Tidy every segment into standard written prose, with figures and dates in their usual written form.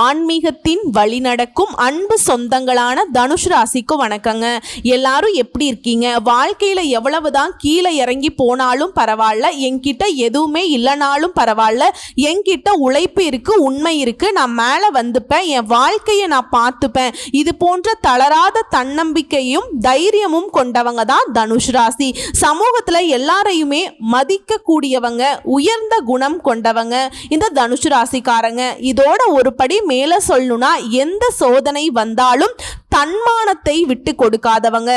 ஆன்மீகத்தின் வழி நடக்கும் அன்பு சொந்தங்களான தனுஷ் ராசிக்கு வணக்கங்க. எல்லாரும் எப்படி இருக்கீங்க? வாழ்க்கையில எவ்வளவுதான் கீழே இறங்கி போனாலும் பரவாயில்ல, என்கிட்ட எதுவுமே இல்லைனாலும் பரவாயில்ல, என்கிட்ட உழைப்பு இருக்கு, உண்மை இருக்கு, நான் மேலே வந்துப்பேன், என் வாழ்க்கையை நான் பார்த்துப்பேன், இது போன்ற தளராத தன்னம்பிக்கையும் தைரியமும் கொண்டவங்க தான் தனுஷ் ராசி. சமூகத்துல எல்லாரையுமே மதிக்க கூடியவங்க, உயர்ந்த குணம் கொண்டவங்க இந்த தனுஷ் ராசிக்காரங்க. இதோட ஒரு படி மேல சொல்லணும்னா, எந்த சோதனை வந்தாலும் தன்மானத்தை விட்டு கொடுக்காதவங்க,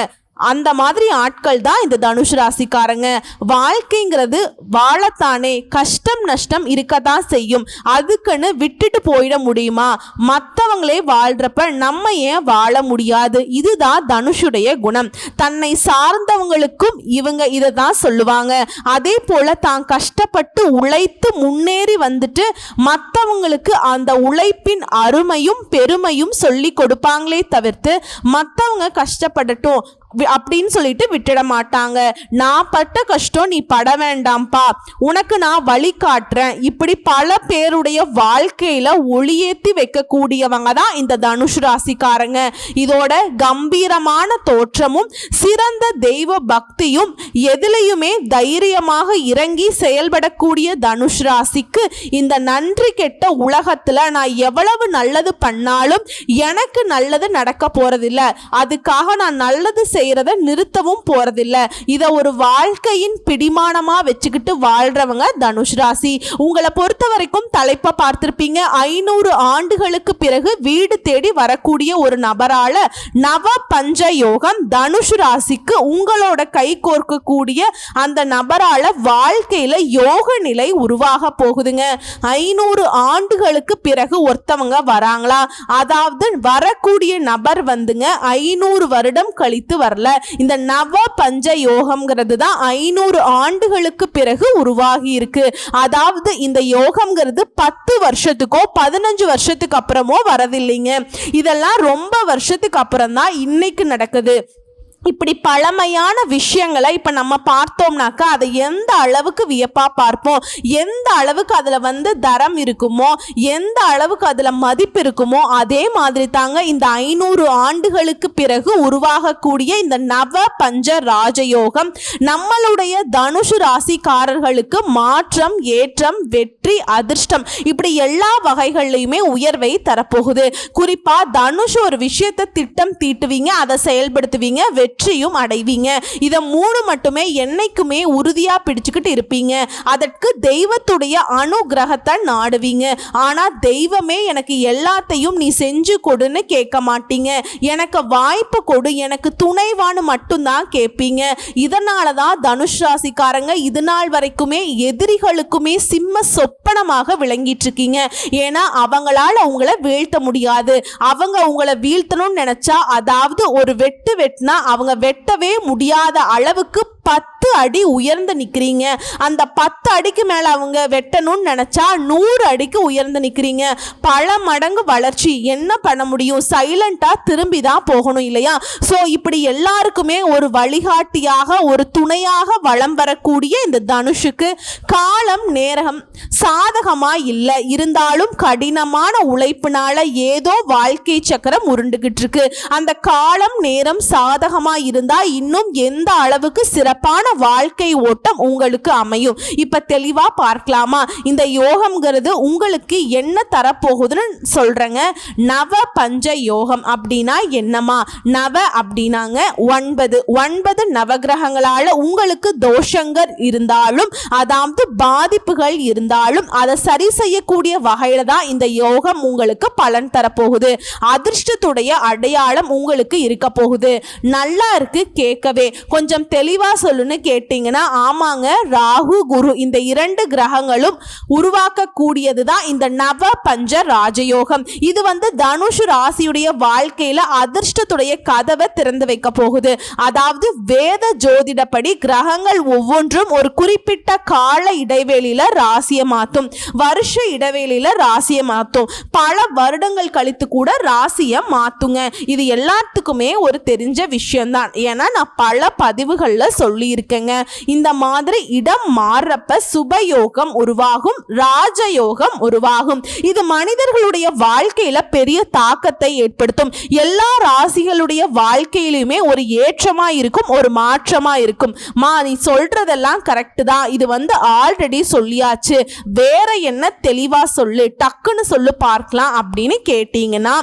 அந்த மாதிரி ஆட்கள் தான் இந்த தனுஷ் ராசிக்காரங்க. வாழ்க்கைங்கிறது வாழத்தானே, கஷ்டம் நஷ்டம் இருக்கத்தான் செய்யும், அதுக்குன்னு விட்டுட்டு போயிட முடியுமா? மற்றவங்களே வாழ்றப்ப நம்ம ஏன் வாழ முடியாது? இதுதான் தனுஷுடைய குணம். தன்னை சார்ந்தவங்களுக்கும் இவங்க இதை தான் சொல்லுவாங்க. அதே போல தான் கஷ்டப்பட்டு உழைத்து முன்னேறி வந்துட்டு மற்றவங்களுக்கு அந்த உழைப்பின் அருமையும் பெருமையும் சொல்லி கொடுப்பாங்களே தவிர்த்து மற்றவங்க கஷ்டப்படட்டும் அப்படின்னு சொல்லிட்டு விட்டுட மாட்டாங்க. நான் பட்ட கஷ்டம் நீ பட வேண்டாம்ப்பா, உனக்கு நான் வழி காட்டுறேன், இப்படி பல பேருடைய வாழ்க்கையில ஒளியேற்றி வைக்கக்கூடியவங்க தான் இந்த தனுஷ் ராசிக்காரங்க. இதோட கம்பீரமான தோற்றமும் சிறந்த தெய்வ பக்தியும் எதிலையுமே தைரியமாக இறங்கி செயல்படக்கூடிய தனுஷ் ராசிக்கு இந்த நன்றி கெட்ட உலகத்துல நான் எவ்வளவு நல்லது பண்ணாலும் எனக்கு நல்லது நடக்க போறதில்ல, அதுக்காக நான் நல்லது செய்யறத நிறுத்தவும் போறதில்ல, இத ஒரு வாழ்க்கையின் பிடிமானமா வச்சுக்கிட்டு வாழ்றவங்க தனுஷ் ராசி. உங்களை பொறுத்த வரைக்கும் தலைப்பை பார்த்திருப்பீங்க. 500 ஆண்டுகளுக்கு பிறகு வீடு தேடி வரக்கூடிய ஒரு நபரால நவ பஞ்ச யோகம் தனுஷ் ராசிக்கு உங்களோட கை கோர்க்கக்கூடிய அந்த நபரால வாழ்க்கையில யோக நிலை உருவாக போகுதுங்க. 500 ஆண்டுகளுக்கு பிறகு ஒருத்தவங்க வராங்களா, அதாவது வரக்கூடிய நபர் வந்துங்க 500 வருடம் கழித்து வரல. இந்த நவ பஞ்ச யோகம்ங்கிறது தான் 500 ஆண்டுகளுக்கு பிறகு உருவாகி இருக்கு. அதாவது இந்த யோகம்ங்கிறது 10 வருஷத்துக்கோ 15 வருஷத்துக்கு அப்புறமோ வரதில்லைங்க. இதெல்லாம் ரொம்ப வருஷத்துக்கு அப்புறம் தான் இன்னைக்கு நடக்குது. இப்படி பழமையான விஷயங்களை இப்போ நம்ம பார்த்தோம்னாக்கா அதை எந்த அளவுக்கு வியப்பாக பார்ப்போம், எந்த அளவுக்கு அதில் தரம் இருக்குமோ, எந்த அளவுக்கு அதில் மதிப்பு இருக்குமோ, அதே மாதிரி தாங்க இந்த 500 ஆண்டுகளுக்கு பிறகு உருவாகக்கூடிய இந்த நவ பஞ்ச ராஜயோகம் நம்மளுடைய தனுஷ் ராசிக்காரர்களுக்கு மாற்றம், ஏற்றம், வெற்றி, அதிர்ஷ்டம், இப்படி எல்லா வகைகள்லையுமே உயர்வை தரப்போகுது. குறிப்பாக தனுஷ் ஒரு விஷயத்தை திட்டம் தீட்டுவீங்க, அதை செயல்படுத்துவீங்க, வெற்றியும் அடைவீங்க. இதை 3 மட்டுமே என்னைக்குமே உறுதியா பிடிச்சுக்கிட்டு இருப்பீங்க. அதற்கு தெய்வத்துடைய அனுகிரகத்தை நாடுவீங்க. ஆனா தெய்வமே எனக்கு எல்லாத்தையும் நீ செஞ்சு கொடுன்னு கேட்க மாட்டீங்க, எனக்கு வாய்ப்பு கொடு, எனக்கு துணைவான்னு மட்டும்தான் கேட்பீங்க. இதனாலதான் தனுஷ் ராசிக்காரங்க இது நாள் வரைக்குமே எதிரிகளுக்குமே சிம்ம சொப்பனமாக விளங்கிட்டு இருக்கீங்க. ஏன்னா அவங்களால உங்களை வீழ்த்த முடியாது. அவங்க உங்களை வீழ்த்தணும்னு நினைச்சா, அதாவது ஒரு வெட்டு வெட்டினா அவங்க வெட்டவே முடியாத அளவுக்கு 10 அடி உயர்ந்து நிற்கிறீங்க. அந்த 10 அடிக்கு மேலே அவங்க வெட்டணும்னு நினச்சா 100 அடிக்கு உயர்ந்து நிற்கிறீங்க. பல மடங்கு வளர்ச்சி. என்ன பண்ண முடியும்? சைலண்டாக திரும்பி தான் போகணும் இல்லையா? ஸோ இப்படி எல்லாருக்குமே ஒரு வழிகாட்டியாக, ஒரு துணையாக வலம் வரக்கூடிய இந்த தனுஷுக்கு காலம் நேரம் சாதகமாக இல்லை. இருந்தாலும் கடினமான உழைப்பினால ஏதோ வாழ்க்கை சக்கரம் உருண்டுகிட்டு இருக்கு. அந்த காலம் நேரம் சாதகமாக இருந்தால் இன்னும் எந்த அளவுக்கு சிறப்பான வாழ்க்கை ஓட்டம் உங்களுக்கு அமையும். இப்ப தெளிவா பார்க்கலாமா? இந்த யோகம்ங்கிறது உங்களுக்கு என்ன தரப்போகுதுன்னு சொல்றேங்க. நவ பஞ்ச யோகம் அப்படின்னா என்னமா? நவ அப்படின்னாங்க 9 நவகிரகங்களால உங்களுக்கு தோஷங்கள் இருந்தாலும், அதாவது பாதிப்புகள் இருந்தாலும் அதை சரி செய்யக்கூடிய வகையில தான் இந்த யோகம் உங்களுக்கு பலன் தரப்போகுது. அதிர்ஷ்டத்துடைய அடையாளம் உங்களுக்கு இருக்க போகுது. நல்லா இருக்கு கேட்கவே. கொஞ்சம் தெளிவா சொல்லுன்னு கேட்டீங்கன்னா, ஆமாங்க, ராகு குரு இந்த 2 கிரகங்களும் உருவாக்கக்கூடியது தான் இந்த நவ பஞ்ச ராஜயோகம். இது தனுஷ் ராசியுடைய வாழ்க்கையில அதிர்ஷ்டத்துடைய கதவை திறந்து வைக்க போகுது. அதாவது வேத ஜோதிடப்படி கிரகங்கள் ஒவ்வொன்றும் ஒரு குறிப்பிட்ட கால இடைவெளியில ராசியை மாற்றும், வருஷ இடைவெளியில ராசியை மாற்றும், பல வருடங்கள் கழித்து கூட ராசியை மாத்துங்க. இது எல்லாத்துக்குமே ஒரு தெரிஞ்ச விஷயம்தான். ஏன்னா நான் பல பதிவுகள்ல சொல்லுவேன். சொல்லி இருக்கேங்க. இந்த மாதிரி இடம் மாறுறப்ப சுபயோகம் உருவாகும், ராஜயோகம் உருவாகும். இது மனிதர்களுடைய வாழ்க்கையில பெரிய தாக்கத்தை ஏற்படுத்தும். எல்லா ராசிகளுடைய வாழ்க்கையிலுமே ஒரு ஏற்றமா இருக்கும், ஒரு மாற்றமா இருக்கும். நீ சொல்றதெல்லாம் கரெக்ட் தான், இது ஆல்ரெடி சொல்லியாச்சு, வேற என்ன தெளிவா சொல்லு, டக்குன்னு சொல்லு பார்க்கலாம் அப்படின்னு கேட்டீங்கன்னா,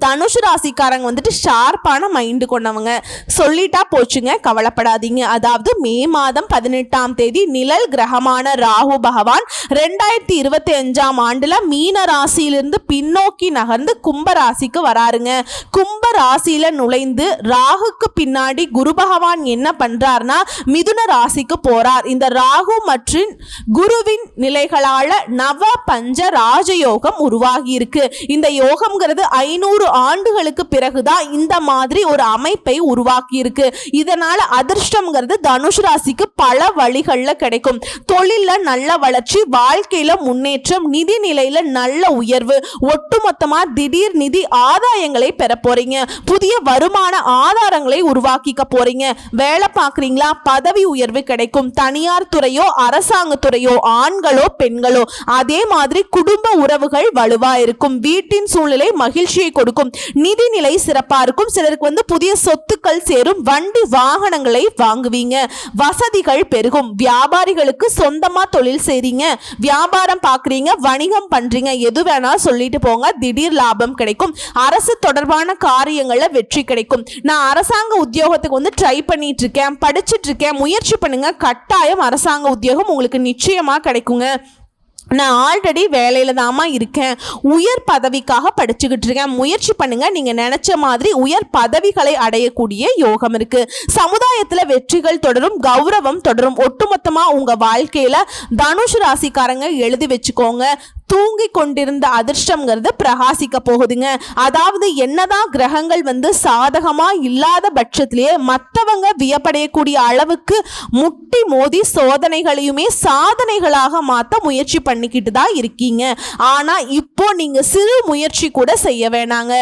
தனுஷ் ராசிக்காரங்க ஷார்ப்பான மைண்டு கொண்டவங்க. சொல்லிட்டா போச்சுங்க, கவலைப்படாதீங்க. அதாவது மே மாதம் 18ஆம் தேதி நிழல் கிரகமான ராகு பகவான் 2025ஆம் ஆண்டுல மீன ராசியிலிருந்து பின்னோக்கி நகர்ந்து கும்ப ராசிக்கு வராருங்க. கும்ப ராசியில நுழைந்து ராகுக்கு பின்னாடி குரு பகவான் என்ன பண்றாருன்னா மிதுன ராசிக்கு போறார். இந்த ராகு மற்றும் குருவின் நிலைகளால நவ பஞ்ச ராஜயோகம் உருவாகி இருக்கு. இந்த யோகம்ங்கிறது 500 ஆண்டுகளுக்கு பிறகுதான் இந்த மாதிரி ஒரு அமைப்பை உருவாக்கி இருக்கு. இதனால அதிர்ஷ்டம்ங்கிறது தனுஷ் ராசிக்கு பல வழிகள்ல கிடைக்கும். தொழில நல்ல வளர்ச்சி, வாழ்க்கையில முன்னேற்றம், நிதி நிலையில நல்ல உயர்வு, ஒட்டுமொத்தமா திடீர் நிதி ஆதாயங்களை பெற போறீங்க. புதிய வருமான ஆதாரங்களை உருவாக்கிக்க போறீங்க. வேலை பார்க்குறீங்களா, பதவி உயர்வு கிடைக்கும். தனியார் துறையோ அரசாங்க துறையோ, ஆண்களோ பெண்களோ, அதே மாதிரி குடும்ப உறவுகள் வலுவா இருக்கும். வீட்டின் சூழ்நிலை மகிழ்ச்சியை கொடுக்கும். நிதிநிலை சிறப்பா இருக்கும். சிலருக்கு புதிய சொத்துக்கள் சேரும். வண்டி வாகனங்களை வாங்குவீங்க. வசதிகள் பெருகும். வியாபாரிகளுக்கு சொந்தமா தொழில் செய்றீங்க, வியாபாரம் பார்க்குறீங்க, வணிகம் பண்றீங்க, எது வேணா சொல்லிட்டு போங்க, திடீர் லாபம் கிடைக்கும். அரசு தொடர்பான காரியங்கள்ல வெற்றி கிடைக்கும். நான் அரசாங்க உத்தியோகத்துக்கு ட்ரை பண்ணிட்டு இருக்கேன், படிச்சுட்டு இருக்கேன், முயற்சி பண்ணுங்க, கட்டாயம் அரசாங்க உத்தியோகம் உங்களுக்கு நிச்சயமா கிடைக்குங்க. நான் ஆல்ரெடி வேலையில தாமா இருக்கேன், உயர் பதவிக்காக படிச்சுக்கிட்டு இருக்கேன், முயற்சி பண்ணுங்க, நீங்க நினைச்ச மாதிரி உயர் பதவிகளை அடையக்கூடிய யோகம் இருக்கு. சமுதாயத்துல வெற்றிகள் தொடரும், கௌரவம் தொடரும். ஒட்டுமொத்தமா உங்க வாழ்க்கையில தனுஷ் ராசிக்காரங்க எழுதி வச்சுக்கோங்க, தூங்கி கொண்டிருந்த அதிர்ஷ்டம்ங்கிறது பிரகாசிக்க போகுதுங்க. அதாவது என்னதான் கிரகங்கள் சாதகமா இல்லாத பட்சத்திலேயே மற்றவங்க வியப்படையக்கூடிய அளவுக்கு முட்டி மோதி சோதனைகளையுமே சாதனைகளாக மாற்ற முயற்சி பண்ணிக்கிட்டு தான் இருக்கீங்க. ஆனா இப்போ நீங்க சிறு முயற்சி கூட செய்ய வேணாங்க,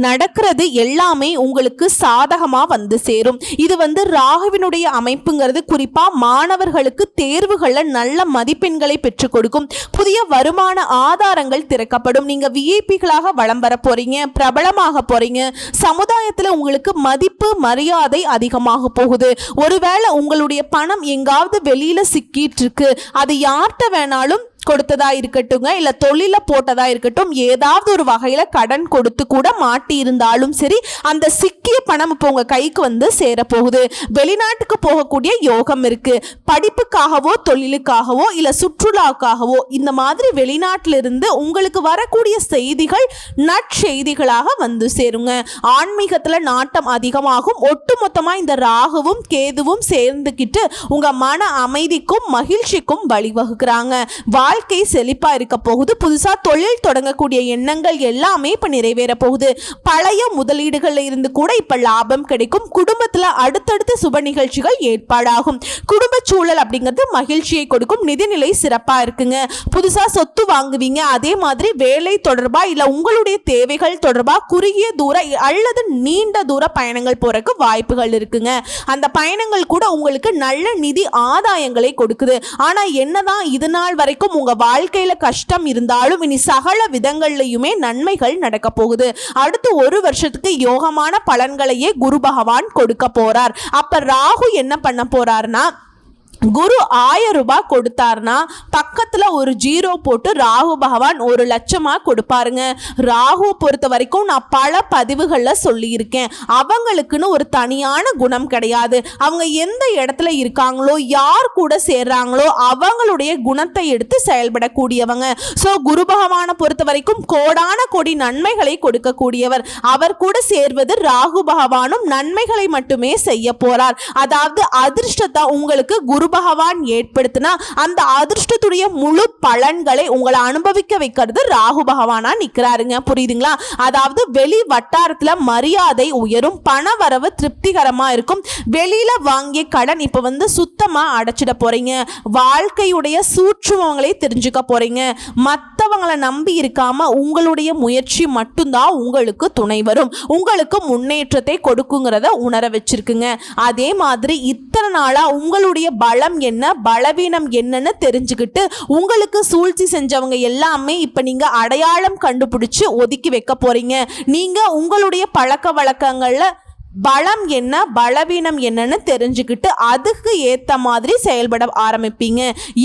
நடக்கிறது எல்லாமே உங்களுக்கு சாதகமா சேரும். இது ராகுவினுடைய அமைப்புங்கிறது குறிப்பா மாணவர்களுக்கு தேர்வுகள்ல நல்ல மதிப்பெண்களை பெற்றுக் கொடுக்கும். புதிய வருமான ஆதாரங்கள் திறக்கப்படும். நீங்க விஐபிகளாக வலம் வர போறீங்க, பிரபலமாக போறீங்க. சமுதாயத்துல உங்களுக்கு மதிப்பு மரியாதை அதிகமாக போகுது. ஒருவேளை உங்களுடைய பணம் எங்காவது வெளியில சிக்கிட்டு இருக்கு, அது யார்கிட்ட வேணாலும் கொடுத்ததா இருக்கட்டுங்க, இல்ல தொழில போட்டதா இருக்கட்டும், ஏதாவது ஒரு வகையில கடன் கொடுத்து கூட மாட்டி இருந்தாலும் சரி, அந்த சிக்கிய பணம் இப்போ உங்க கைக்கு சேர போகுது. வெளிநாட்டுக்கு போகக்கூடிய யோகம் இருக்கு. படிப்புக்காகவோ தொழிலுக்காகவோ இல்ல சுற்றுலாக்காகவோ இந்த மாதிரி வெளிநாட்டிலிருந்து உங்களுக்கு வரக்கூடிய செய்திகள் நற்செய்திகளாக சேருங்க. ஆன்மீகத்துல நாட்டம் அதிகமாகும். ஒட்டுமொத்தமா இந்த ராகுவும் கேதுவும் சேர்ந்துக்கிட்டு உங்க மன அமைதிக்கும் மகிழ்ச்சிக்கும் வழிவகுக்கிறாங்க. வாழ்க்கை செழிப்பா இருக்க போகுது. புதுசா தொழில் தொடங்கக்கூடிய எண்ணங்கள் எல்லாமே இப்ப நிறைவேற போகுது. பழைய முதலீடுகள்ல இருந்து கூட இப்ப லாபம் கிடைக்கும். குடும்பத்துல அடுத்தடுத்த சுப நிகழ்ச்சிகள் ஏற்பாடாகும். குடும்ப சூழல் அப்படிங்கிறது மகிழ்ச்சியை கொடுக்கும். நிதிநிலை சிறப்பா இருக்குங்க. புதுசா சொத்து வாங்குவீங்க. அதே மாதிரி வேலை தொடர்பா இல்ல உங்களுடைய தேவைகள் தொடர்பா குறுகிய தூர அல்லது நீண்ட தூர பயணங்கள் போறதுக்கு வாய்ப்புகள் இருக்குங்க. அந்த பயணங்கள் கூட உங்களுக்கு நல்ல நிதி ஆதாயங்களை கொடுக்குது. ஆனா என்னதான் இது நாள் வரைக்கும் உங்க வாழ்க்கையில கஷ்டம் இருந்தாலும் இனி சகல விதங்கள்லயுமே நன்மைகள் நடக்க போகுது. அடுத்து ஒரு வருஷத்துக்கு யோகமான பலன்களையே குரு பகவான் கொடுக்க போறார். அப்ப ராகு என்ன பண்ண போறார்னா, குரு 1000 ரூபாய் கொடுத்தாருன்னா பக்கத்துல ஒரு 0 போட்டு ராகு பகவான் 1 லட்சமா கொடுப்பாருங்க. ராகு பொறுத்த வரைக்கும் நான் பல பதிவுகள்ல சொல்லி இருக்கேன், அவங்களுக்குன்னு ஒரு தனியான குணம் கிடையாது. அவங்க எந்த இடத்துல இருக்காங்களோ, யார் கூட சேர்றாங்களோ அவங்களுடைய குணத்தை எடுத்து செயல்படக்கூடியவங்க. சோ குரு பகவானை பொறுத்த வரைக்கும் கோடான கோடி நன்மைகளை கொடுக்கக்கூடியவர். அவர் கூட சேர்வது ராகு பகவானும் நன்மைகளை மட்டுமே செய்ய போறார். அதாவது அதிர்ஷ்டத்தை உங்களுக்கு குரு பகவான் ஏற்படுத்தினா அந்த அதிர்ஷ்டத்துடைய முழு பலன்களை உங்களை அனுபவிக்க வைக்கிறது ராகு பகவானா நிக்கிறாருங்க. புரியுதுங்களா? அதாவது வெளி வட்டாரத்துல மரியாதை உயரும், பண வரவு திருப்திகரமா இருக்கும். வெளியில வாங்கிய கடன் இப்ப சுத்தமா அடைச்சிட போறீங்க. வாழ்க்கையுடைய சூட்சுமங்களை தெரிஞ்சுக்க போறீங்க. மற்ற மற்றவங்களை நம்பி இருக்காம உங்களுடைய முயற்சி மட்டும்தான் உங்களுக்கு துணை வரும், உங்களுக்கு முன்னேற்றத்தை கொடுக்குங்கிறத உணர வச்சிருக்குங்க. அதே மாதிரி இத்தனை நாளா உங்களுடைய பலம் என்ன பலவீனம் என்னன்னு தெரிஞ்சுக்கிட்டு உங்களுக்கு சூழ்ச்சி செஞ்சவங்க எல்லாமே இப்ப நீங்க அடையாளம் கண்டுபிடிச்சு ஒதுக்கி வைக்க போறீங்க. நீங்க உங்களுடைய பழக்க வழக்கங்கள்ல பலம் என்ன பலவீனம் என்னன்னு தெரிஞ்சுக்கிட்டு அதுக்கு ஏத்த மாதிரி செயல்பட ஆரம்பிப்பீங்க.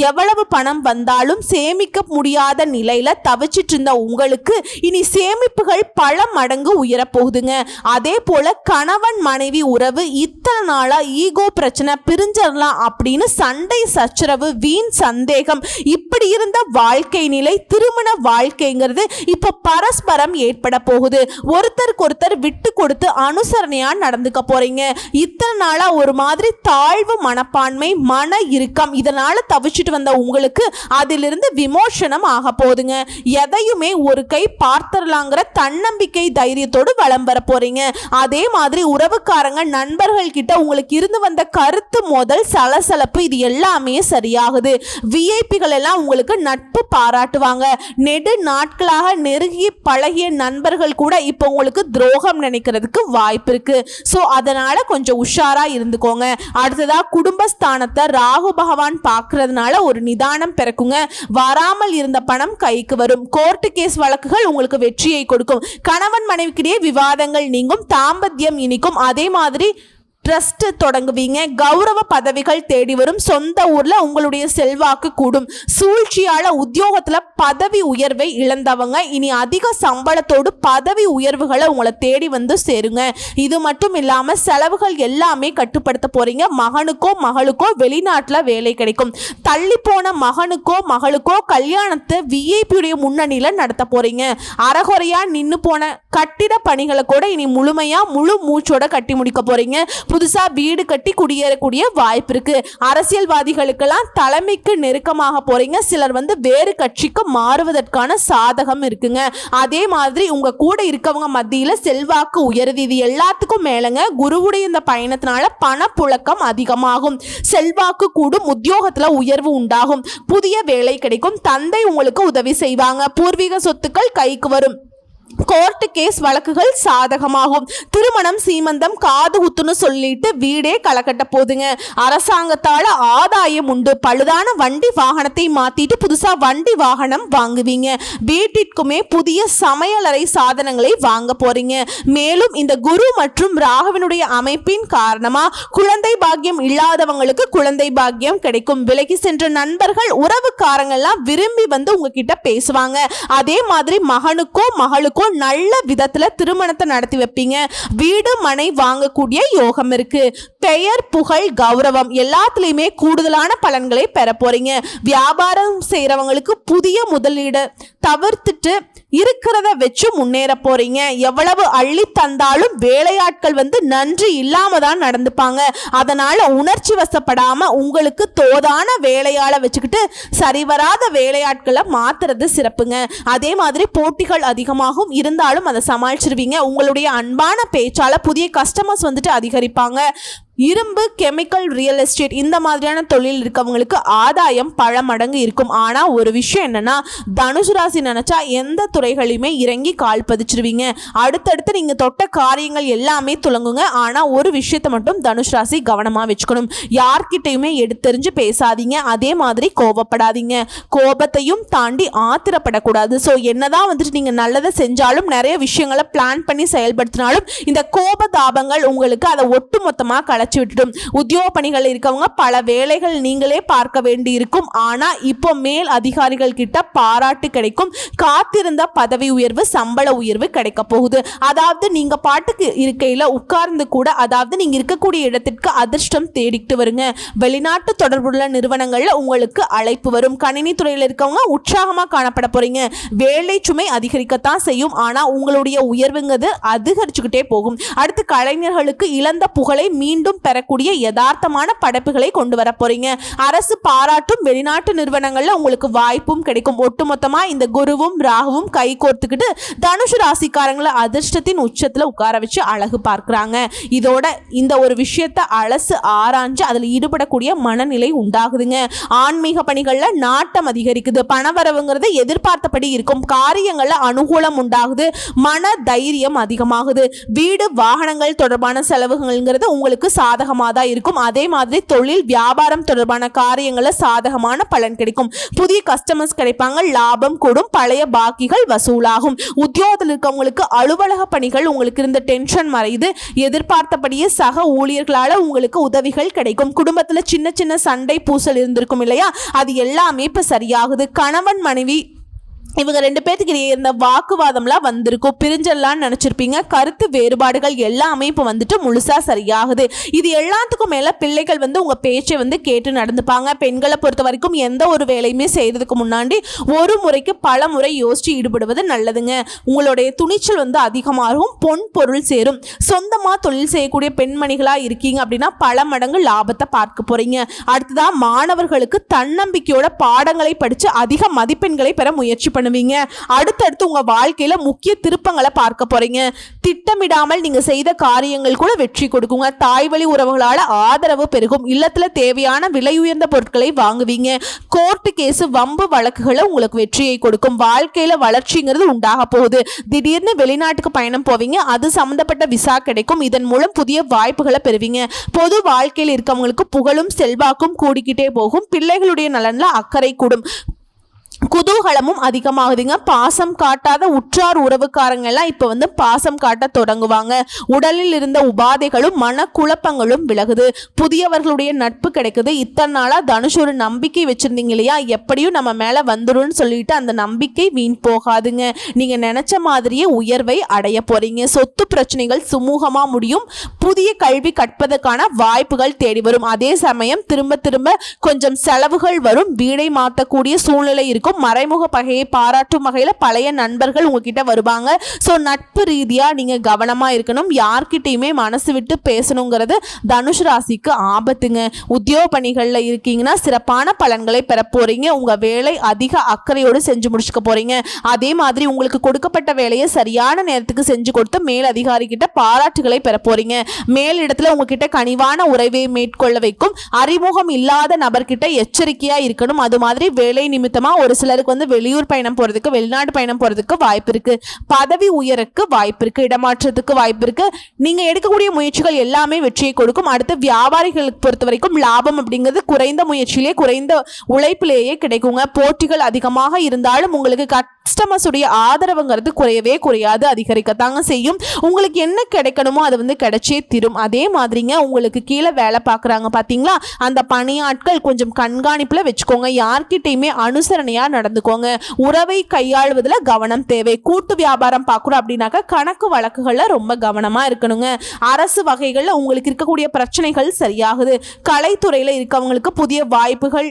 எவ்வளவு பணம் வந்தாலும் சேமிக்க முடியாத நிலையில தவிச்சிட்டு இருந்த உங்களுக்கு இனி சேமிப்புகள் பல மடங்கு உயரப்போகுதுங்க. அதே போல கணவன் மனைவி உறவு இத்தனை நாளா ஈகோ பிரச்சனை பிரிஞ்சிடலாம் அப்படின்னு சண்டை சச்சரவு வீண் சந்தேகம் இப்படி இருந்த வாழ்க்கை நிலை திருமண வாழ்க்கைங்கிறது இப்ப பரஸ்பரம் ஏற்பட போகுது. ஒருத்தருக்கு ஒருத்தர் விட்டு கொடுத்து அனுசரணையா நடந்துக்க போறீங்க. இத்தனை நாளா ஒரு மாதிரி தாழ்வு மனப்பான்மை மன இறுக்கம் இதனால தவிச்சிட்டு வந்த உங்களுக்கு அதிலிருந்து விமோசனம் ஆக போகுதுங்க. எதையுமே ஒரு கை பார்த்தரலாங்கிற தன்னம்பிக்கை தைரியத்தோடு வலம் வர போறீங்க. அதே மாதிரி உறவுக்காரங்க நண்பர்கள் கிட்ட உங்களுக்கு இருந்து வந்த கருத்து மோதல் சலசலப்பு இது எல்லாமே சரியாகுது. விஐபிகள் எல்லாம் உங்களுக்கு நட்பு பாராட்டுவாங்க. நெடு நாட்களாக நெருங்கி பழகிய நண்பர்கள் கூட இப்போ உங்களுக்கு துரோகம் நினைக்கிறதுக்கு வாய்ப்பு இருக்கு. ஸோ அதனால கொஞ்சம் உஷாரா இருந்துக்கோங்க. அடுத்ததா குடும்பஸ்தானத்தை ராகு பகவான் பார்க்கறதுனால ஒரு நிதானம் பிறக்குங்க. வராமல் இருந்த பணம் கைக்கு வரும். கோர்ட்டு கேஸ் வழக்குகள் உங்களுக்கு வெற்றியை கொடுக்கும். கணவன் மனைவிக்கிடையே விவாதங்கள் நீங்கும். தாம்பத்தியம் இனிக்கும். அதே மாதிரி ட்ரஸ்ட் தொடங்குவீங்க. கௌரவ பதவிகள் தேடி வரும். சொந்த ஊர்ல உங்களுடைய செல்வாக்கு கூடும். சூழ்ச்சியால உத்தியோகத்துல பதவி உயர்வை இழந்தவங்க இனி அதிக சம்பளத்தோடு பதவி உயர்வுகளை உங்களை தேடி வந்து சேருங்க. இது மட்டும் இல்லாம செலவுகள் எல்லாமே கட்டுப்படுத்த போறீங்க. மகனுக்கோ மகளுக்கோ வெளிநாட்டுல வேலை கிடைக்கும். தள்ளி போன மகனுக்கோ மகளுக்கோ கல்யாணத்தை விஐபியுடைய முன்னணியில நடத்த போறீங்க. அறகுறையா நின்னு போன கட்டிட பணிகளை கூட இனி முழுமையா முழு மூச்சோட கட்டி முடிக்க போறீங்க. புதுசா வீடு கட்டி குடியேறக்கூடிய வாய்ப்பு இருக்கு. அரசியல்வாதிகளுக்கெல்லாம் தலைமைக்கு நெருக்கமாக போறீங்க. சிலர் வேறு கட்சிக்கு மாறுவதற்கான சாதகம் இருக்குங்க. அதே மாதிரி உங்க கூட இருக்கவங்க மத்தியில செல்வாக்கு உயருது. இது எல்லாத்துக்கும் மேலங்க குருவுடைய இந்த பயணத்தினால பணப்புழக்கம் அதிகமாகும். செல்வாக்கு கூடும். உத்தியோகத்துல உயர்வு உண்டாகும். புதிய வேலை கிடைக்கும். தந்தை உங்களுக்கு உதவி செய்வாங்க. பூர்வீக சொத்துக்கள் கைக்கு வரும். கோர்ட்டு கேஸ் வழக்குகள் சாதகமாகும். திருமணம் சீமந்தம் காது குத்துன்னு சொல்லிட்டு வீடே கலக்கட்ட போதுங்க. அரசாங்கத்தால ஆதாயம் உண்டு. பழுதான வண்டி வாகனத்தை மாத்திட்டு புதுசா வண்டி வாகனம் வாங்குவீங்க. வீட்டிற்குமே புதிய சமையலறை சாதனங்களை வாங்க போறீங்க. மேலும் இந்த குரு மற்றும் ராகுவினுடைய அமைப்பின் காரணமா குழந்தை பாக்கியம் இல்லாதவங்களுக்கு குழந்தை பாக்கியம் கிடைக்கும். விலகி சென்ற நண்பர்கள் உறவுக்காரங்கள்லாம் விரும்பி உங்ககிட்ட பேசுவாங்க. அதே மாதிரி மகனுக்கோ மகளுக்கோ நல்ல விதத்துல திருமணத்தை நடத்தி வைப்பீங்க. வீடு மனை வாங்கக்கூடிய யோகம் இருக்கு. பெயர் புகழ் கௌரவம் எல்லாத்துலயுமே கூடுதலான பலன்களை பெற போறீங்க. வியாபாரம் செய்யறவங்களுக்கு புதிய முதலீடு தவிர்த்துட்டு இருக்கிறத வச்சு முன்னேற போறீங்க. எவ்வளவு அள்ளி தந்தாலும் வேலையாட்கள் நன்றி இல்லாம தான் நடந்துப்பாங்க. அதனால உணர்ச்சி வசப்படாம உங்களுக்கு தோதான வேலையாள வச்சுக்கிட்டு சரிவராத வேலையாட்களை மாத்துறது சிறப்புங்க. அதே மாதிரி போட்டிகள் அதிகமாகும். இருந்தாலும் அதை சமாளிச்சிருவீங்க. உங்களுடைய அன்பான பேச்சால புதிய கஸ்டமர்ஸ் அதிகரிப்பாங்க. இரும்பு கெமிக்கல் ரியல் எஸ்டேட் இந்த மாதிரியான தொழில் இருக்கவங்களுக்கு ஆதாயம் பல மடங்கு இருக்கும். ஆனா ஒரு விஷயம் என்னன்னா தனுசு ராசி நினைச்சா எந்த துறைகளையுமே இறங்கி கால் பதிச்சிருவீங்க. அடுத்தடுத்து நீங்க தொட்ட காரியங்கள் எல்லாமே துலங்குங்க. ஆனா ஒரு விஷயத்தை மட்டும் தனுசு ராசி கவனமா வச்சுக்கணும். யார்கிட்டையுமே எடுத்தெறிஞ்சு பேசாதீங்க. அதே மாதிரி கோபப்படாதீங்க. கோபத்தையும் தாண்டி ஆத்திரப்படக்கூடாது. ஸோ என்னதான் நீங்க நல்லதை செஞ்சாலும் நிறைய விஷயங்களை பிளான் பண்ணி செயல்படுத்தினாலும் இந்த கோப தாபங்கள் உங்களுக்கு அதை ஒட்டுமொத்தமாக கலைச்சு விட்டுடும். உத்தியோக பணிகள் இருக்கவங்க பல வேலைகள் நீங்களே பார்க்க வேண்டி இருக்கும். ஆனா இப்போ மேல் அதிகாரிகள் கிட்ட பாராட்டு கிடைக்கும். காத்திருந்த பதவி உயர்வு சம்பள உயர்வு கிடைக்க போகுது. அதாவது நீங்க பாட்டுக்கு இருக்கையில உட்கார்ந்து கூட நீங்க இருக்கக்கூடிய இடத்திற்கு அதிர்ஷ்டம் தேடிட்டு வருங்க. வெளிநாட்டு தொடர்புள்ள நிறுவனங்கள்ல உங்களுக்கு அழைப்பு வரும். கணினி துறையில் இருக்கவங்க உற்சாகமா காணப்பட போறீங்க. வேலை சுமை அதிகரிக்கத்தான் செய்யும். ஆனா உங்களுடைய உயர்வுங்கிறது அதிகரிச்சுக்கிட்டே போகும். அடுத்து கலைஞர்களுக்கு இழந்த புகழை மீண்டும் பெறக்கூடிய யதார்த்தமான படைப்புகளை கொண்டு வர போறீங்க. அரசு பாராட்டும் வெளிநாட்டு நிறுவனங்கள்ல உங்களுக்கு வாய்ப்பும் கிடைக்கும். ஒட்டுமொத்தமா இந்த குருவும் ராகுவும் கை கோர்த்துக்கிட்டு தனுசு ராசிக்காரங்களை அதிர்ஷ்டத்தின் உச்சத்துல உட்கார வச்சு அழகு பார்க்கிறாங்க. இதோட இந்த ஒரு விஷயத்தை அலசு ஆராய்ஞ்சு அதில் ஈடுபடக்கூடிய மனநிலை உண்டாகுதுங்க. ஆன்மீக பணிகள்ல நாட்டம் அதிகரிக்குது. பணவரவுங்கிறது எதிர்பார்த்தபடி இருக்கும். காரியங்கள்ல அனுகூலம் உண்டாகுது. மன தைரியம் அதிகமாகுது. வீடு வாகனங்கள் தொடர்பான செலவுகள்ங்கிறது உங்களுக்கு சாதகமாக தான் இருக்கும். அதே மாதிரி தொழில் வியாபாரம் தொடர்பான காரியங்கள்ல சாதகமான பலன் கிடைக்கும். புதிய கஸ்டமர்ஸ் கிடைப்பாங்க. லாபம் கூடும். பழைய பாக்கிகள் வசூலாகும். உத்தியோகத்தில் இருக்கவங்களுக்கு அலுவலக பணிகள் உங்களுக்கு இருந்த டென்ஷன் மறையுது. எதிர்பார்த்தபடியே சக ஊழியர்களால உங்களுக்கு உதவிகள் கிடைக்கும். குடும்பத்துல சின்ன சின்ன சண்டை பூசல் இருந்திருக்கும் இல்லையா, அது எல்லாமே இப்ப சரியாகுது. கணவன் மனைவி இவங்க 2 பேத்துக்கு இடையே இருந்த வாக்குவாதம்லாம் வந்திருக்கும். பிரிஞ்செல்லாம் நினைச்சிருப்பீங்க. கருத்து வேறுபாடுகள் எல்லாமே இப்போ வந்துட்டு முழுசா சரியாகுது. இது எல்லாத்துக்கும் மேல பிள்ளைகள் உங்க பேச்சை கேட்டு நடந்துப்பாங்க. பெண்களை பொறுத்த வரைக்கும் எந்த ஒரு வேலையுமே செய்யறதுக்கு முன்னாடி ஒரு முறைக்கு பல முறை யோசிச்சு ஈடுபடுவது நல்லதுங்க. உங்களுடைய துணிச்சல் அதிகமாகும். பொன் பொருள் சேரும். சொந்தமா தொழில் செய்யக்கூடிய பெண்மணிகளா இருக்கீங்க அப்படின்னா பல மடங்கு லாபத்தை பார்க்க போறீங்க. அடுத்ததா மாணவர்களுக்கு தன்னம்பிக்கையோட பாடங்களை படிச்சு அதிக மதிப்பெண்களை பெற முயற்சி பண்ணுவீங்க. அடுத்தடுத்து உங்க வாழ்க்கையில முக்கிய திருப்பங்களை பார்க்க போறீங்க. திட்டமிடாமல் நீங்க செய்த காரியங்கள் கூட வெற்றி கொடுக்குங்க. தாய் வழி உறவுகளால ஆதரவு பெருகும். இல்லத்துல தேவையான விலை உயர்ந்த பொருட்களை வாங்குவீங்க. கோர்ட்டு கேஸ் வம்பு வழக்குகளை உங்களுக்கு வெற்றியை கொடுக்கும். வாழ்க்கையில வளர்ச்சிங்கிறது உண்டாக போகுது. திடீர்னு வெளிநாட்டுக்கு பயணம் போவீங்க. அது சம்பந்தப்பட்ட விசா கிடைக்கும். இதன் மூலம் புதிய வாய்ப்புகளை பெறுவீங்க. பொது வாழ்க்கையில் இருக்கவங்களுக்கு புகழும் செல்வாக்கும் கூடிக்கிட்டே போகும். பிள்ளைகளுடைய நலன்ல அக்கறை கூடும். குதூகலமும் அதிகமாகுதுங்க. பாசம் காட்டாத உற்றார் உறவுக்காரங்க எல்லாம் இப்ப பாசம் காட்ட தொடங்குவாங்க. உடலில் இருந்த உபாதைகளும் மனக்குழப்பங்களும் விலகுது. புதியவர்களுடைய நட்பு கிடைக்குது. இத்தனை நாளா தனுஷ் ஒரு நம்பிக்கை வச்சிருந்தீங்க இல்லையா, எப்படியும் நம்ம மேல வந்துடும் சொல்லிட்டு அந்த நம்பிக்கை வீண் போகாதுங்க. நீங்க நினைச்ச மாதிரியே உயர்வை அடைய போறீங்க. சொத்து பிரச்சனைகள் சுமூகமா முடியும். புதிய கல்வி கற்பதற்கான வாய்ப்புகள் தேடி வரும். அதே சமயம் திரும்ப திரும்ப கொஞ்சம் செலவுகள் வரும். வீடை மாற்றக்கூடிய சூழ்நிலை இருக்கும். மறைமுக பகையை பாராட்டும் வகையில பழைய நண்பர்கள் உங்ககிட்ட வருவாங்க. ஸோ நட்பு ரீதியா நீங்க கவனமா இருக்கணும். யார்கிட்டையுமே மனசு விட்டு பேசணுங்கிறது தனுஷ் ராசிக்கு ஆபத்துங்க. உத்தியோக பணிகள்ல இருக்கீங்கன்னா சிறப்பான பலன்களை பெற போறீங்க. உங்க வேலை அதிக அக்கறையோடு செஞ்சு முடிச்சுக்க போறீங்க. அதே மாதிரி உங்களுக்கு கொடுக்கப்பட்ட வேலையை சரியான நேரத்துக்கு செஞ்சு கொடுத்து மேல் அதிகாரி கிட்ட பாராட்டுகளை பெற போறீங்க. மேல் இடத்துல உங்ககிட்ட கனிவான உறவை மேற்கொள்ள வைக்கும். அறிமுகம் இல்லாத நபர்கிட்ட எச்சரிக்கையா இருக்கணும். அது மாதிரி வேலை நிமித்தமா ஒரு சிலருக்கு வெளியூர் பயணம் போறதுக்கு வெளிநாடு பயணம் போறதுக்கு வாய்ப்பு இருக்கு. பதவி உயருக்கு வாய்ப்பு இருக்கு. இடமாற்றத்துக்கு வாய்ப்பு இருக்கு. நீங்க எடுக்கக்கூடிய முயற்சிகள் எல்லாமே வெற்றியை கொடுக்கும். அடுத்து வியாபாரிகளுக்கு பொறுத்த வரைக்கும் லாபம் அப்படிங்கிறது குறைந்த முயற்சியிலே குறைந்த உழைப்பிலேயே கிடைக்குங்க. போட்டிகள் அதிகமாக இருந்தாலும் உங்களுக்கு கஸ்டமர்ஸ் உடைய ஆதரவுங்கிறது குறையவே குறையாது, அதிகரிக்கத்தாங்க செய்யும். உங்களுக்கு என்ன கிடைக்கணுமோ அது கிடைச்சே தீரும். அதே மாதிரிங்க உங்களுக்கு கீழே வேலை பார்க்குறாங்க பார்த்தீங்களா, அந்த பணியாட்கள் கொஞ்சம் கண்காணிப்புல வச்சுக்கோங்க. யார்கிட்டையுமே அனுசரணையா நடந்துக்கோங்க. உறவை கையாளுவதில் கவனம் தேவை. கூட்டு வியாபாரம் பார்க்குறோம் அப்படின்னாக்கா கணக்கு வழக்குகள்ல ரொம்ப கவனமா இருக்கணுங்க. அரசு வகைகள்ல உங்களுக்கு இருக்கக்கூடிய பிரச்சனைகள் சரியாகுது. கலைத்துறையில இருக்கவங்களுக்கு புதிய வாய்ப்புகள்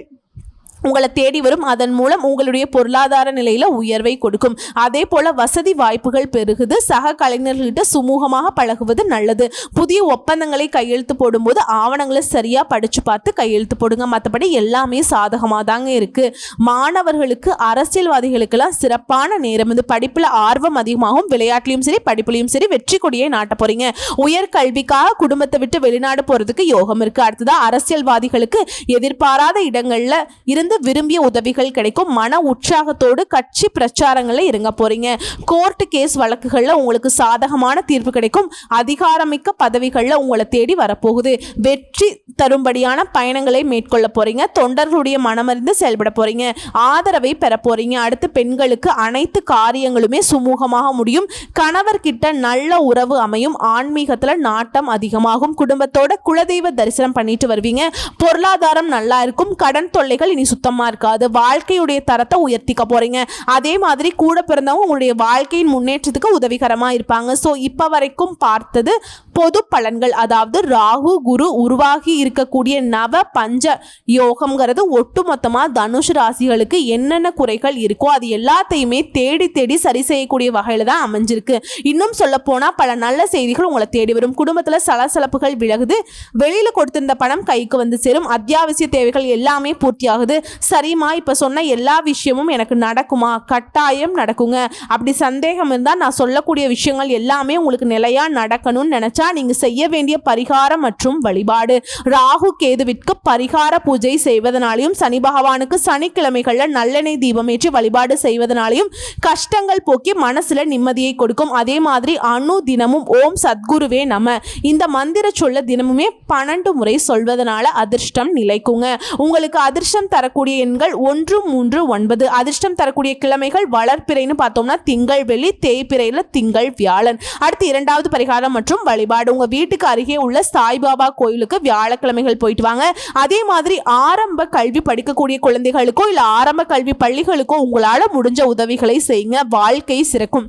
உங்களை தேடி வரும். அதன் மூலம் உங்களுடைய பொருளாதார நிலையில உயர்வை கொடுக்கும். அதே போல வசதி வாய்ப்புகள் பெருகுது. சக கலைஞர்கள்கிட்ட சுமூகமாக பழகுவது நல்லது. புதிய ஒப்பந்தங்களை கையெழுத்து போடும்போது ஆவணங்களை சரியா படிச்சு பார்த்து கையெழுத்து போடுங்க. மற்றபடி எல்லாமே சாதகமாக தாங்க இருக்கு. மாணவர்களுக்கு அரசியல்வாதிகளுக்கெல்லாம் சிறப்பான நேரம். இது படிப்புல ஆர்வம் அதிகமாகும். விளையாட்டுலையும் சரி படிப்புலையும் சரி வெற்றி கொடியை நாட்ட போறீங்க. உயர்கல்விக்காக குடும்பத்தை விட்டு வெளிநாடு போறதுக்கு யோகம் இருக்கு. அடுத்ததா அரசியல்வாதிகளுக்கு எதிர்பாராத இடங்கள்ல இருந்து விரும்பிய உதவிகள் கிடைக்கும். மன உற்சாகத்தோடு கட்சி பிரச்சாரங்களை இறங்க போறீங்க. கோர்ட் கேஸ் வழக்குகள்ல உங்களுக்கு சாதகமான தீர்ப்பு கிடைக்கும். அதிகாரமிக்க பதவிகள்ல உங்களை தேடி வரப்போகுது. வெற்றி தரும்படியான பயணங்களை மேற்கொள்ள போறீங்க. தொண்டர்களுடைய மனமறிந்து செயல்பட போறீங்க. ஆதரவை பெற போறீங்க. அடுத்து பெண்களுக்கு அனைத்து காரியங்களுமே சுமூகமாக முடியும். கணவர்கிட்ட நல்ல உறவு அமையும். ஆன்மீகத்துல நாட்டம் அதிகமாகும். குடும்பத்தோட குலதெய்வ தரிசனம் பண்ணிட்டு வருவீங்க. பொருளாதாரம் நல்லா இருக்கும். கடன் தொல்லைகள் இனி சுத்தமா இருக்காது. வாழ்க்கையுடைய தரத்தை உயர்த்திக்க போறீங்க. அதே மாதிரி கூட பிறந்தவங்க உங்களுடைய வாழ்க்கையின் முன்னேற்றத்துக்கு உதவிகரமா இருப்பாங்க. ஸோ இப்போ வரைக்கும் பார்த்தது பொது பலன்கள். அதாவது ராகு குரு உருவாகி இருக்கக்கூடிய நவ பஞ்ச யோகம்ங்கிறது ஒட்டுமொத்தமா தனுஷ் ராசிகளுக்கு என்னென்ன குறைகள் இருக்கோ அது எல்லாத்தையுமே தேடி தேடி சரி செய்யக்கூடிய வகையில தான் அமைஞ்சிருக்கு. இன்னும் சொல்ல போனா பல நல்ல செய்திகள் உங்களை தேடி வரும். குடும்பத்துல சலசலப்புகள் விலகுது. வெளியில கொடுத்திருந்த பணம் கைக்கு வந்து சேரும். அத்தியாவசிய தேவைகள் எல்லாமே பூர்த்தி ஆகுது. சரிமா, இப்ப சொன்ன எல்லா விஷயமும் எனக்கு நடக்குமா? கட்டாயம் நடக்குங்க. அப்படி சந்தேகம் இருந்தா நான் சொல்லக்கூடிய விஷயங்கள் எல்லாமே உங்களுக்கு நிலையா நடக்கணும்னு நினைச்சா நீங்க செய்ய வேண்டிய பரிகாரம் மற்றும் வழிபாடு, ராகு கேதுவிற்கு பரிகார பூஜை செய்வதனாலையும் சனி பகவானுக்கு சனிக்கிழமைகள்ல நல்லெண்ணெய் தீபம் ஏற்றி வழிபாடு செய்வதனாலையும் கஷ்டங்கள் போக்கி மனசுல நிம்மதியை கொடுக்கும். அதே மாதிரி அணு தினமும் ஓம் சத்குருவே நம இந்த மந்திர சொல்ல தினமுமே 12 முறை சொல்வதனால அதிர்ஷ்டம் நிலைக்குங்க. உங்களுக்கு அதிர்ஷ்டம் தரக்கூடிய எண்கள் 1, 3, 9. அதிர்ஷ்டம் தரக்கூடிய கிழமைகள் வளர்ப்பிறைன்னு பார்த்தோம்னா திங்கள் வெள்ளி, தேய்பிறையில திங்கள் வியாழன். அடுத்து இரண்டாவது பரிகாரம் மற்றும் வழிபாடு, உங்க வீட்டுக்கு அருகே உள்ள சாய்பாபா கோயிலுக்கு வியாழக்கிழமைகள் போயிட்டு வாங்க. அதே மாதிரி ஆரம்ப கல்வி படிக்கக்கூடிய குழந்தைகளுக்கோ இல்ல ஆரம்ப கல்வி பள்ளிகளுக்கோ உங்களால முடிஞ்ச உதவிகளை செய்யுங்க. வாழ்க்கை சிறக்கும்.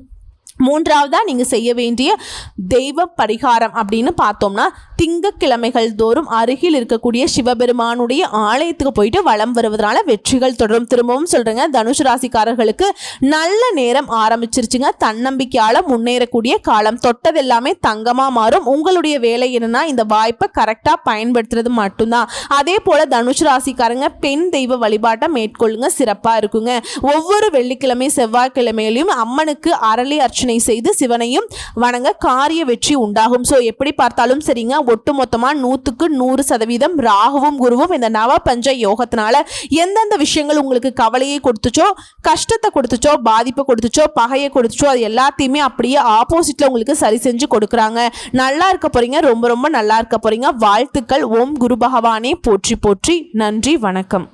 மூன்றாவதா நீங்க செய்ய வேண்டிய தெய்வ பரிகாரம் அப்படின்னு பார்த்தோம்னா திங்கக்கிழமைகள் தோறும் அருகில் இருக்கக்கூடிய சிவபெருமானுடைய ஆலயத்துக்கு போயிட்டு வலம் வருவதனால வெற்றிகள் தொடரும். திரும்பவும் சொல்றேங்க, தனுஷ் ராசிக்காரர்களுக்கு நல்ல நேரம் ஆரம்பிச்சிருச்சுங்க. தன்னம்பிக்கையால முன்னேறக்கூடிய காலம். தொட்டது எல்லாமே தங்கமா மாறும். உங்களுடைய வேலை என்னன்னா இந்த வாய்ப்பை கரெக்டா பயன்படுத்துறது மட்டும்தான். அதே போல தனுஷ் ராசிக்காரங்க பெண் தெய்வ வழிபாட்டை மேற்கொள்ளுங்க, சிறப்பா இருக்குங்க. ஒவ்வொரு வெள்ளிக்கிழமை செவ்வாய்க்கிழமையிலும் அம்மனுக்கு அரளி அர்ச்சனை செய்து சிவனையும் வணங்க காரிய வெற்றி உண்டாகும். சோ எப்படி பார்த்தாலும் சரிங்க, ஒட்டுமொத்தமா 100க்கு 100% ராகுவும் குருவும் இந்த நவ பஞ்ச யோகத்தினால எந்தெந்த விஷயங்கள் உங்களுக்கு கவலையை கொடுத்துச்சோ, கஷ்டத்தை கொடுத்துச்சோ, பாதிப்பை கொடுத்துச்சோ, பகையை கொடுத்துச்சோ அது எல்லாத்தையுமே அப்படியே ஆப்போசிட்ல உங்களுக்கு சரி செஞ்சு கொடுக்குறாங்க. நல்லா இருக்க போறீங்க. ரொம்ப ரொம்ப நல்லா இருக்க போறீங்க. வாழ்த்துக்கள். ஓம் குரு பகவானே போற்றி போற்றி. நன்றி, வணக்கம்.